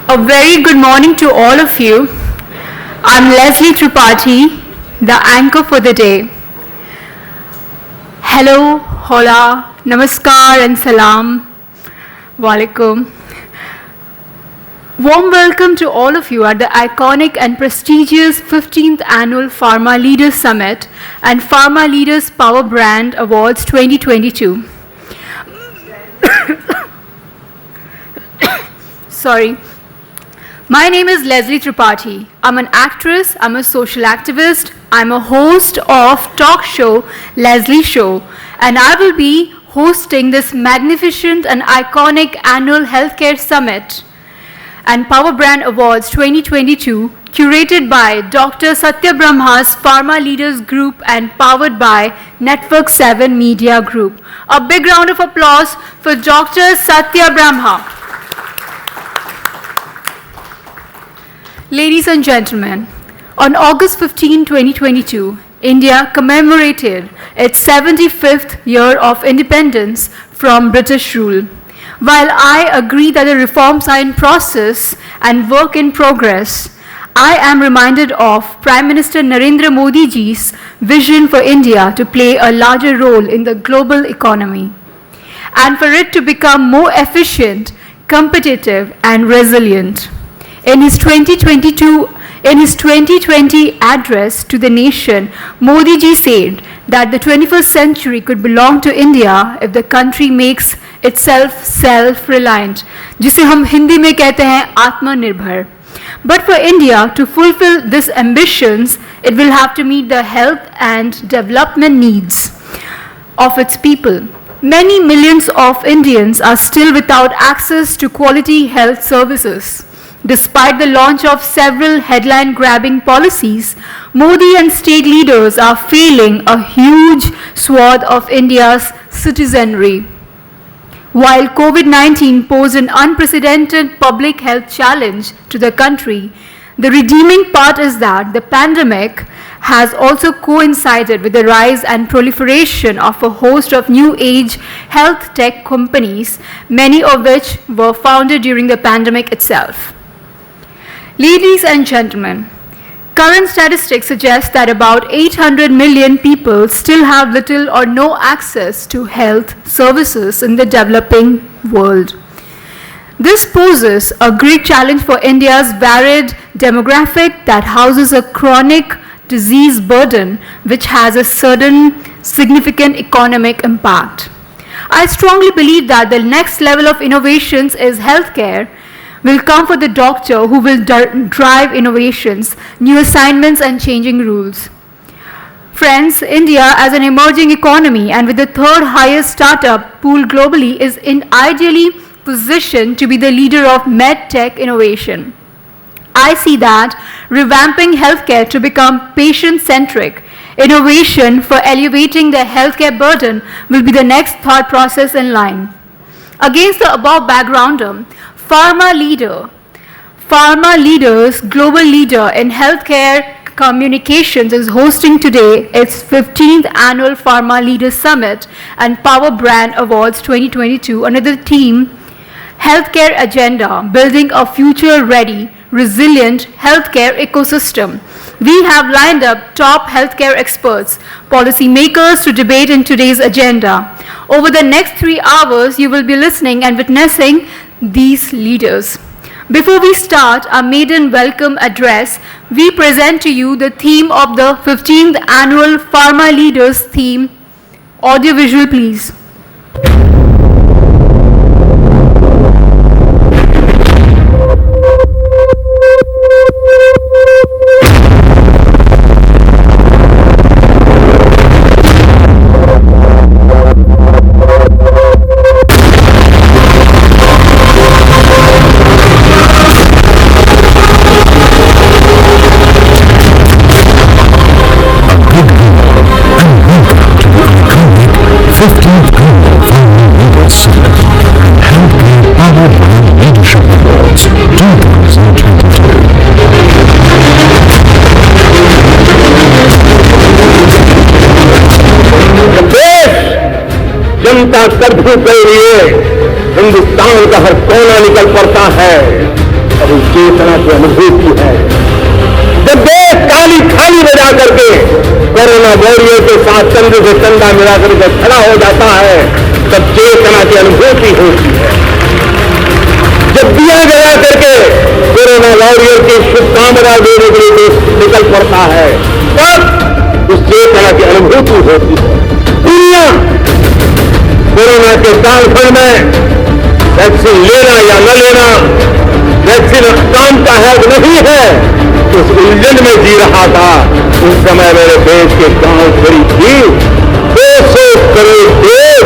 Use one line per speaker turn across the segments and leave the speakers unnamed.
A very good morning to all of you. I'm Leslie Tripathy, the anchor for the day. Hello, hola, namaskar and salam. Walaikum. Warm welcome to all of you at the iconic and prestigious 15th Annual Pharma Leaders Summit and Pharma Leaders Power Brand Awards 2022. Sorry. My name is Leslie Tripathy. I'm an actress, I'm a social activist, I'm a host of talk show Leslie Show, and I will be hosting this magnificent and iconic annual healthcare summit and Power Brand Awards 2022, curated by Dr. Satya Brahma's Pharma Leaders Group and powered by Network 7 Media Group. A big round of applause for Dr. Satya Brahma. Ladies and gentlemen, on August 15, 2022, India commemorated its 75th year of independence from British rule. While I agree that the reforms are in process and work in progress, I am reminded of Prime Minister Narendra Modi ji's vision for India to play a larger role in the global economy and for it to become more efficient, competitive, and resilient. In his 2020 address to the nation, Modi ji said that the 21st century could belong to India if the country makes itself self-reliant, जिसे हम हिंदी में कहते हैं आत्मनिर्भर. But for India to fulfill these ambitions, it will have to meet the health and development needs of its people. Many millions of Indians are still without access to quality health services. Despite the launch of several headline-grabbing policies, Modi and state leaders are failing a huge swath of India's citizenry. While COVID-19 posed an unprecedented public health challenge to the country, the redeeming part is that the pandemic has also coincided with the rise and proliferation of a host of new-age health tech companies, many of which were founded during the pandemic itself. Ladies and gentlemen, current statistics suggest that about 800 million people still have little or no access to health services in the developing world. This poses a great challenge for India's varied demographic that houses a chronic disease burden which has a certain significant economic impact. I strongly believe that the next level of innovations is healthcare will come for the doctor who will drive innovations, new assignments and changing rules. Friends, India as an emerging economy and with the third highest startup pool globally is ideally positioned to be the leader of med-tech innovation. I see that revamping healthcare to become patient-centric, innovation for elevating the healthcare burden will be the next thought process in line. Against the above background, Pharma Leaders, global leader in healthcare communications, is hosting today its 15th Annual Pharma Leaders Summit and Power Brand Awards 2022 under the theme Healthcare Agenda, Building a Future-Ready, Resilient Healthcare Ecosystem. We have lined up top healthcare experts, policymakers to debate in today's agenda. Over the next 3 hours, you will be listening and witnessing these leaders. Before we start our maiden welcome address, we present to you the theme of the 15th Annual Pharma Leaders theme. Audio visual, please.
Janata curfew के लिए हिंदुस्तान का हर कोना निकल पड़ता है। और उस चेतना की अनुभूति है। जब देश काली थाली बजा करके कोरोना वॉरियर के साथ चंद्र से चंदा मिला करके खड़ा हो जाता है, तब चेतना की अनुभूति होती है। जब दिया गया करके कोरोना वॉरियर की शुभकामना देने के लिए देश निकल पड़ता है, तब उस चेतना की अनुभूति होती है। दुनिया कोरोना के कालखंड में वैक्सीन लेना या न लेना, वैक्सीन काम का है नहीं है, उस उलझन में जी रहा था। उस समय मेरे देश के गांव भरी थी 200 करोड़ देश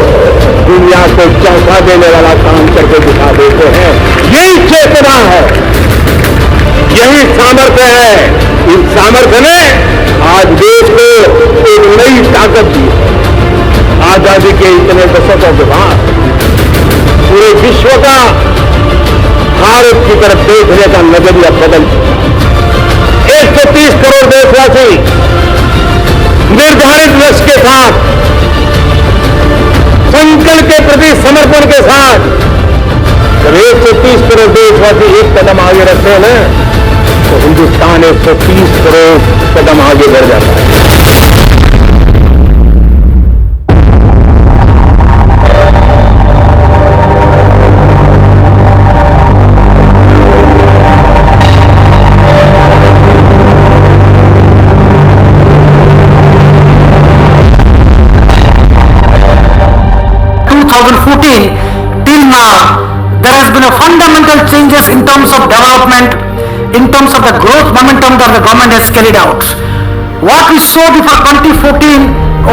दुनिया को चौंका देने वाला काम करके दिखा देते हैं। यही चेतना है, यही सामर्थ्य है। इस सामर्थ्य ने आज देश को एक नई ताकत दी है। आजादी के इतने दशकों के बाद पूरे विश्व का भारत की तरफ देखने का नजरिया बदल चुका। 130 करोड़ देशवासी निर्धारित लक्ष्य के साथ, संकल्प के प्रति समर्पण के साथ, जब 130 करोड़ देशवासी एक कदम आगे रखते हैं तो हिंदुस्तान 130 करोड़ कदम आगे बढ़ जाता है।
2014 till now, there has been a fundamental changes in terms of development, in terms of the growth momentum that the government has carried out. What we saw before 2014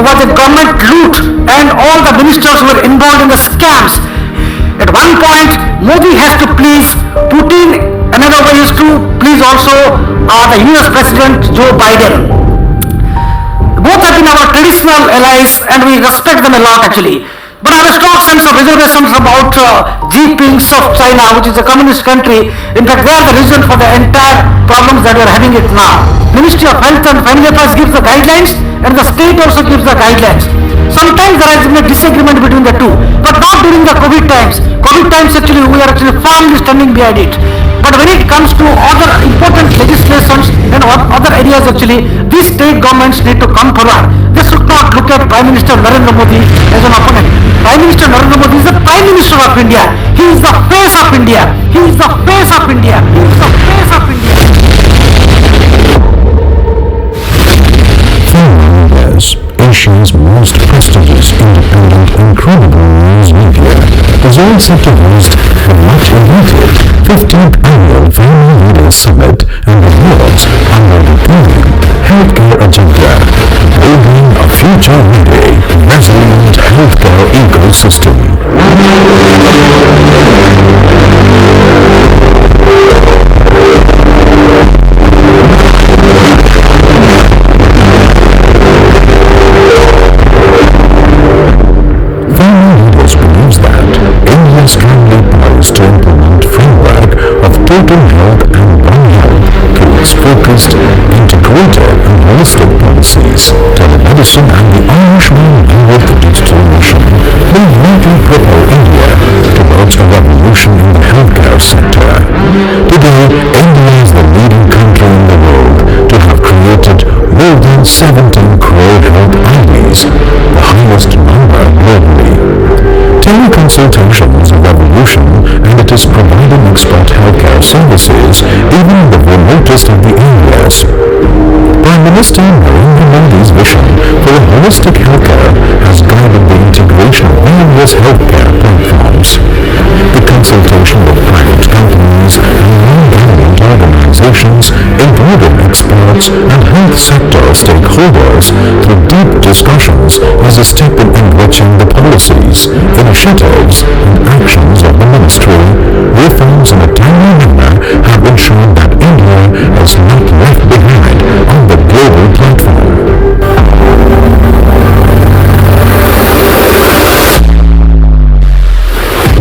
was a government loot and all the ministers were involved in the scams. At one point, Modi has to please Putin, another way is to please also the US President Joe Biden. Both have been our traditional allies and we respect them a lot actually. But I have a strong sense of reservations about Jinping's of China, which is a communist country. In fact, they are the reason for the entire problems that we are having it now. Ministry of Health and Family Affairs gives the guidelines and the state also gives the guidelines. Sometimes there has been a disagreement between the two, but not during the COVID times. COVID times actually we are actually firmly standing behind it. But when it comes to other important legislations and other areas actually, these state governments need to come forward. They should not look at Prime Minister Narendra Modi as an opponent. Prime Minister Narendra Modi is the Prime Minister of India. He is the face of India. He is the face of India. He is the face of India.
Pharma is Asia's most prestigious independent and credible news media, is all set to host the much awaited 15th annual Pharma Leaders Summit and Awards under the theme Healthcare Agenda, building a future-ready, resilient healthcare ecosystem. Strongly poised to implement framework of total health and one health through its focused, integrated and holistic policies. Telemedicine and the Irishman with digital mission will greatly propel India towards a revolution in the healthcare sector. Today, India is the leading country in the world to have created more than 17 crore health IDs, the highest number globally. Teleconsultation is a revolution and it is providing expert healthcare services even in the remotest of the areas. Prime Minister Narendra Modi's vision for a holistic healthcare has guided the integration of various healthcare platforms. The consultation with private companies and non-government organizations, including experts and health sector stakeholders through deep discussions is a step in enriching the policies, initiatives and actions of the ministry. Reforms in a timely manner have ensured that India is not left behind on the global platform.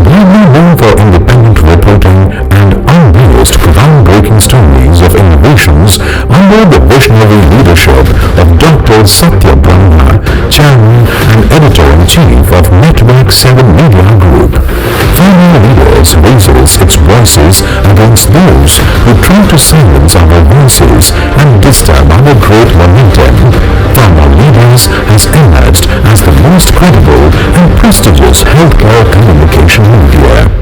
Widely known for independent reporting and unbiased groundbreaking stories of innovation generations under the visionary leadership of Dr. Satya Brahma, Chairman and Editor-in-Chief of Network 7 Media Group. Pharma leaders raises its voices against those who try to silence our voices and disturb our growth momentum. Pharma leaders has emerged as the most credible and prestigious healthcare communication media.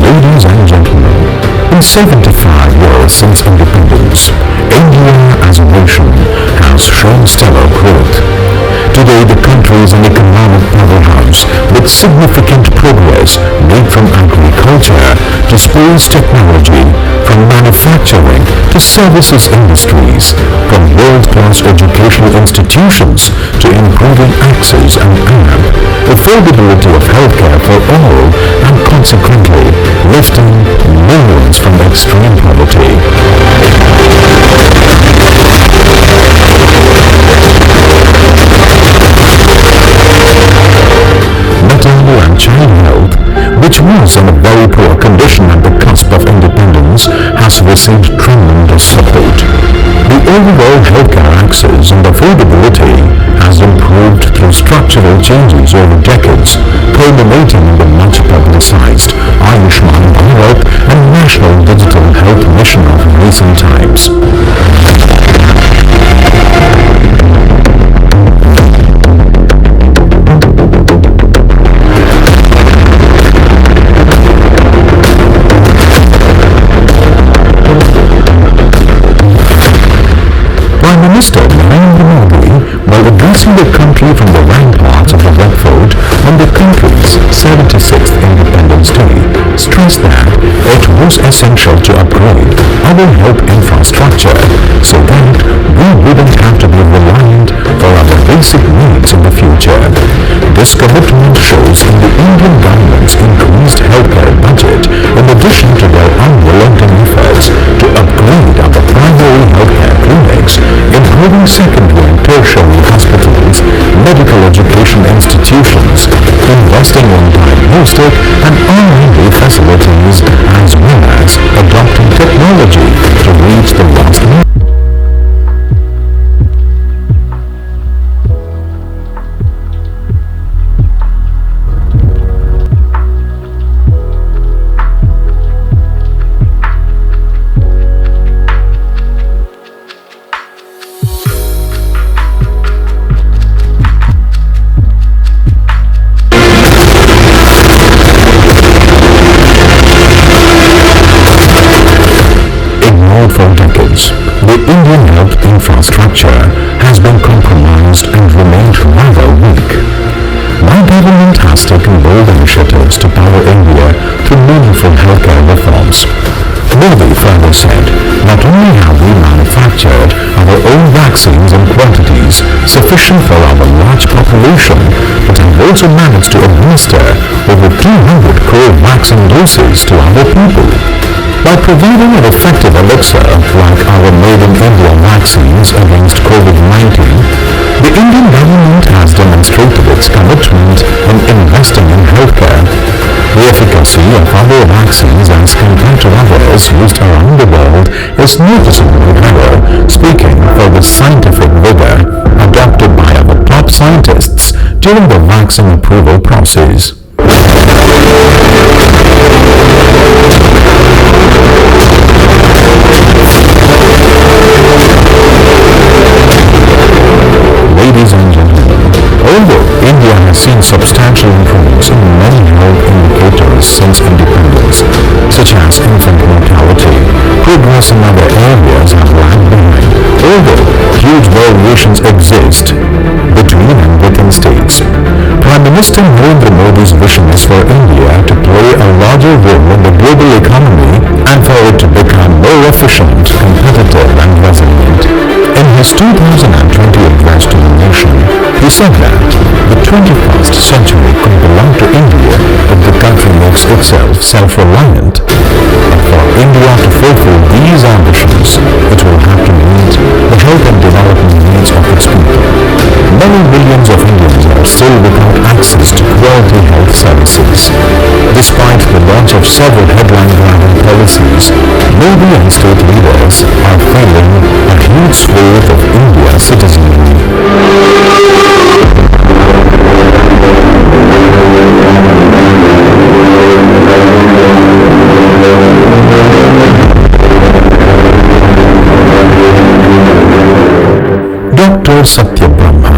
Ladies and gentlemen, in 75 years since independence, India as a nation has shown stellar growth. Today the country is an economic powerhouse with significant progress made from agriculture to space technology, from manufacturing to services industries, from world-class educational institutions to improving access and affordability of healthcare for all, and consequently lifting millions from extreme poverty. Maternal and child health, which was in a very poor condition at the cusp of independence, has received tremendous support. The overall healthcare access and affordability has improved through structural changes over decades, culminating in the much publicized Ayushman Bharat and National Digital Health Mission of recent times. Prime Minister Narendra Modi, while addressing the country from the ramparts of the Red Fort on the country's 76th Independence Day, stressed that it was essential to upgrade our health infrastructure so that we wouldn't have to be reliant for our basic needs in the future. This commitment shows in the Indian government's increased healthcare budget in addition to their unrelenting efforts to upgrade our primary healthcare clinics, improving secondary and tertiary hospitals, medical education institutions, investing in diagnostic and online facilities, as well as adopting technology to reach the last mile. For decades, the Indian health infrastructure has been compromised and remained rather weak. My government has taken bold initiatives to power India through meaningful healthcare reforms. Modi further said, not only have we manufactured our own vaccines in quantities sufficient for our large population, but have also managed to administer over 200 crore vaccine doses to our people. By providing an effective elixir like our Made in India vaccines against COVID-19, the Indian government has demonstrated its commitment in investing in healthcare. The efficacy of our vaccines as compared to others used around the world is noticeably higher, speaking for the scientific vigor adopted by our top scientists during the vaccine approval process. Ladies and gentlemen, although India has seen substantial improvements in many health indicators since independence, such as infant mortality, progress in other areas have lagged behind, although huge variations exist between and within states. Prime Minister Narendra Modi's vision is for India to play a larger role in the global economy and for it to become more efficient, competitive and resilient. In his 2020 address to the nation, he said that the 21st century could belong to India if the country makes itself self-reliant. But for India to fulfill these ambitions, it will have to meet the health and development needs of its people. Many millions of Indians are still without access to quality health services. Despite the launch of several headline-grabbing policies, Modi and state leaders are failing a huge swathe of India's citizenry. Dr. Satya Brahma,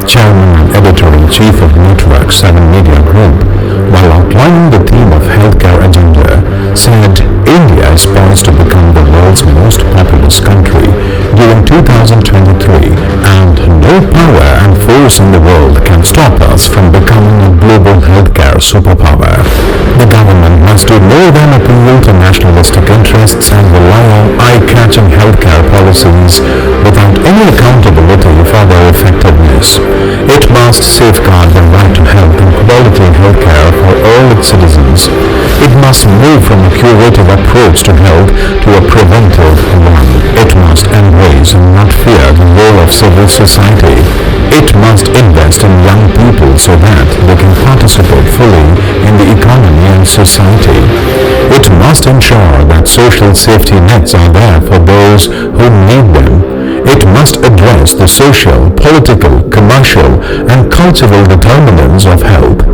Chairman and Editor-in-Chief of Network 7 Media Group, while outlining the theme of healthcare agenda, said India is poised to become the world's most populous country during 2023, and no power and force in the world can stop us from becoming a global healthcare superpower. The government must do more than appeal to nationalistic interests and rely on eye-catching healthcare policies without any accountability for their effectiveness. It must safeguard the right to health and quality healthcare for all its citizens. It must move from a curative approach to health to a preventive one. It must embrace and not fear the role of civil society. It must invest in young people so that they can participate fully in the economy and society. It must ensure that social safety nets are there for those who need them. It must address the social, political, commercial, and cultural determinants of health.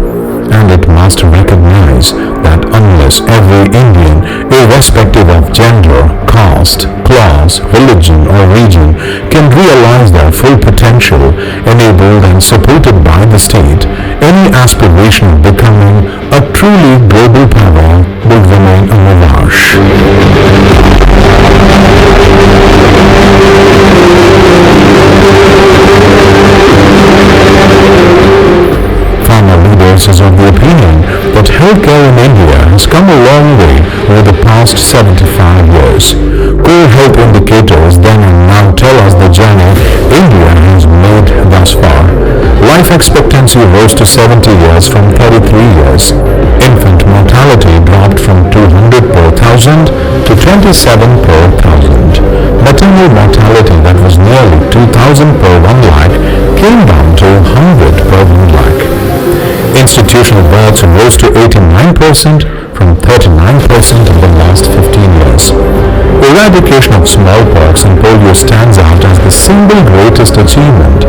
And it must recognize that unless every Indian, irrespective of gender, caste, class, religion, or region, can realize their full potential, enabled and supported by the state, any aspiration of becoming a truly global power will remain a mirage. Pharma leaders is of the opinion that healthcare in India has come a long way over the past 75 years. Core health indicators then and now tell us the journey India has made thus far. Life expectancy rose to 70 years from 33 years. Infant mortality dropped from 200 per thousand to 27 per thousand. Maternal mortality that was nearly 2,000 per 1 lakh came down to 100 per 1 lakh. Institutional births rose to 89% from 39% in the last 15 years. Eradication of smallpox and polio stands out as the single greatest achievement.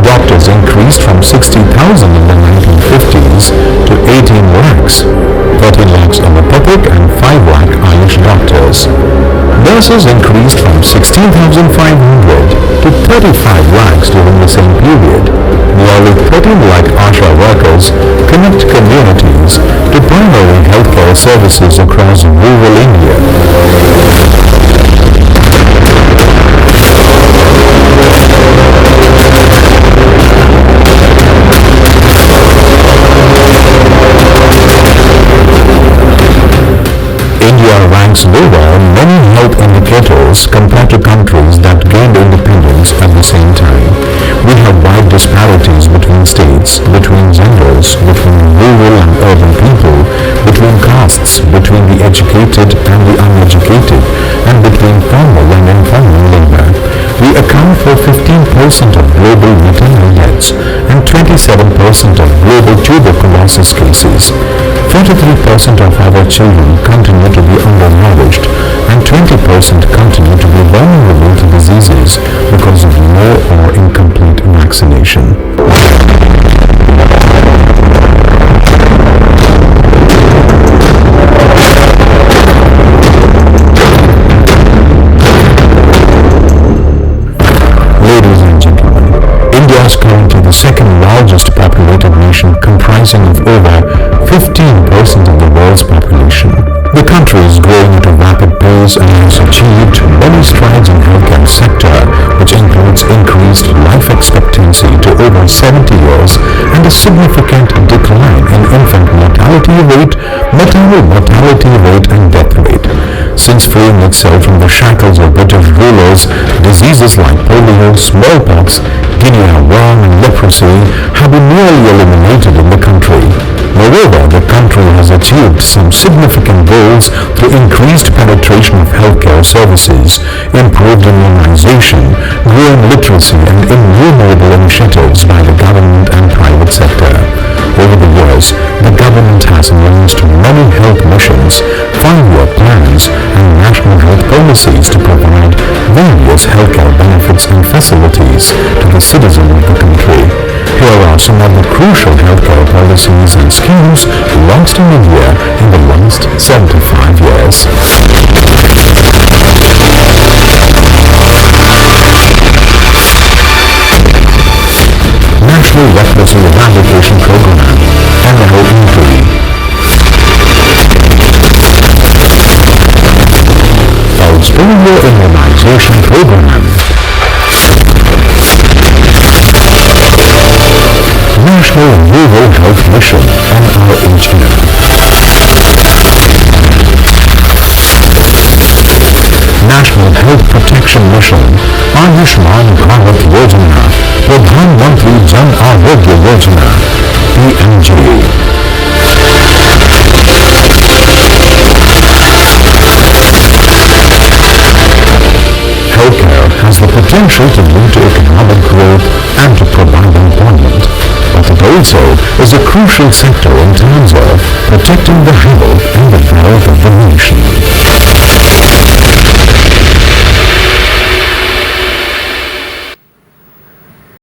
Doctors increased from 60,000 in the 1950s to 18 lakhs, 30 lakhs allopathic and 5 lakh Ayush doctors. Nurses increased from 16,500 to 35 lakhs during the same period. Nearly 13 lakh ASHA workers connect communities to primary healthcare services across rural India. India ranks lower on many health indicators compared to countries that gained independence at the same time. We have wide disparities between states, between genders, between rural and urban people, between castes, between the educated and the uneducated, and between formal and informal labor. We account for 15% of global maternal deaths and 27% of global tuberculosis cases. 43% of our children continue to be undernourished and 20% continue to be vulnerable to diseases because of low or incomplete vaccination. Ladies and gentlemen, India is currently the second largest populated nation, comprising of over 15% of the world's population. The country is growing at a rapid pace and has achieved many strides in the healthcare sector, which includes increased life expectancy to over 70 years and a significant decline in infant mortality rate, maternal mortality rate, and death rate. Since freeing itself from the shackles of British rulers, diseases like polio, smallpox, guinea worm, and leprosy have been nearly eliminated in the country. Moreover, the country has achieved some significant goals through increased penetration of healthcare services, improved immunization, growing literacy, and innumerable initiatives by the government and private sector. years, the government has launched many health missions, 5-year plans, and national health policies to provide various healthcare benefits and facilities to the citizens of the country. Here are some of the crucial healthcare policies and schemes launched in India in the last 75 years. National Leprosy Eradication Program, NLEP. Pulse Polio Immunization Program. National Rural Health Mission, NRHM. National Health Protection Mission, Ayushman Bharat Yojana, Pradhan Mantri Jan Arogya Yojana, PMJ. Healthcare has the potential to lead to economic growth and to provide employment, but it also is a crucial sector in terms of protecting the health and the wealth of